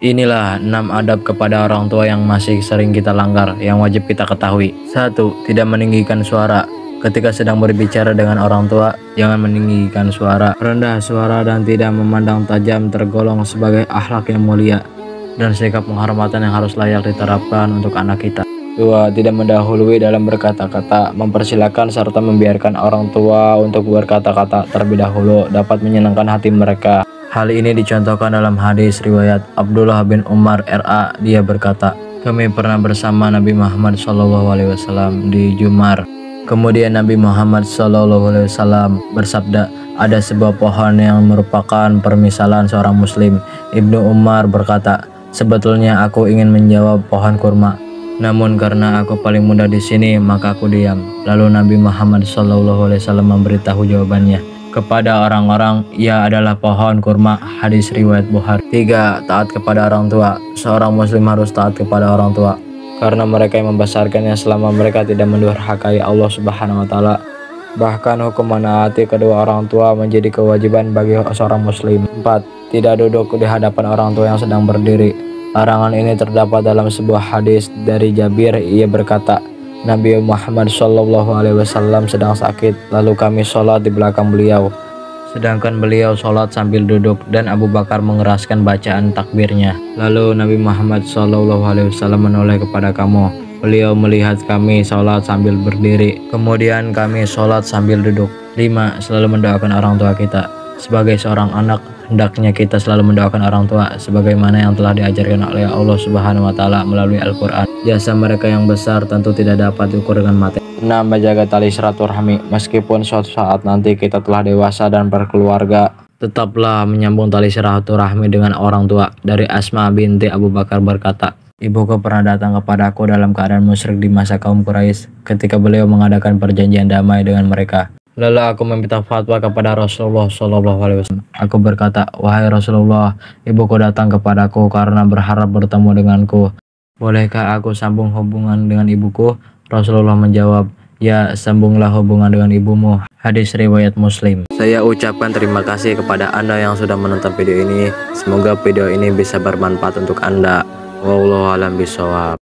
Inilah 6 adab kepada orang tua yang masih sering kita langgar, yang wajib kita ketahui. 1. Tidak meninggikan suara. Ketika sedang berbicara dengan orang tua, jangan meninggikan suara, rendah suara, dan tidak memandang tajam tergolong sebagai akhlak yang mulia dan sikap penghormatan yang harus layak diterapkan untuk anak kita. 2. Tidak mendahului dalam berkata-kata. Mempersilahkan serta membiarkan orang tua untuk berkata-kata terlebih dahulu dapat menyenangkan hati mereka. Hal ini dicontohkan dalam hadis riwayat Abdullah bin Umar RA. Dia berkata, kami pernah bersama Nabi Muhammad SAW di Jumar. Kemudian Nabi Muhammad SAW bersabda, ada sebuah pohon yang merupakan permisalan seorang muslim. Ibnu Umar berkata, sebetulnya aku ingin menjawab pohon kurma, namun karena aku paling muda di sini maka aku diam. Lalu Nabi Muhammad SAW memberitahu jawabannya kepada orang-orang, ia adalah pohon kurma. Hadis riwayat Bukhari. 3. Taat kepada orang tua. Seorang muslim harus taat kepada orang tua karena mereka yang membesarkannya selama mereka tidak mendurhakai Allah Subhanahu wa taala. Bahkan hukum menaati kedua orang tua menjadi kewajiban bagi seorang muslim. 4. Tidak duduk di hadapan orang tua yang sedang berdiri. Larangan ini terdapat dalam sebuah hadis dari Jabir. Ia berkata, Nabi Muhammad SAW sedang sakit, lalu kami sholat di belakang beliau, sedangkan beliau sholat sambil duduk, dan Abu Bakar mengeraskan bacaan takbirnya. Lalu Nabi Muhammad SAW menoleh kepada kamu. Beliau melihat kami sholat sambil berdiri, kemudian kami sholat sambil duduk. 5. Selalu mendoakan orang tua kita. Sebagai seorang anak, hendaknya kita selalu mendoakan orang tua sebagaimana yang telah diajarkan oleh Allah Subhanahu wa taala melalui Al-Qur'an. Jasa mereka yang besar tentu tidak dapat diukur dengan materi. 6. Menjaga tali silaturahmi. Meskipun suatu saat nanti kita telah dewasa dan berkeluarga, tetaplah menyambung tali silaturahmi dengan orang tua. Dari Asma binti Abu Bakar berkata, ibuku pernah datang kepadaku dalam keadaan musyrik di masa kaum Quraisy ketika beliau mengadakan perjanjian damai dengan mereka. Lalu aku meminta fatwa kepada Rasulullah SAW. Aku berkata, wahai Rasulullah, ibuku datang kepadaku karena berharap bertemu denganku. Bolehkah aku sambung hubungan dengan ibuku? Rasulullah menjawab, ya, sambunglah hubungan dengan ibumu. Hadis riwayat Muslim. Saya ucapkan terima kasih kepada Anda yang sudah menonton video ini. Semoga video ini bisa bermanfaat untuk Anda. Wallahu a'lam bishawab.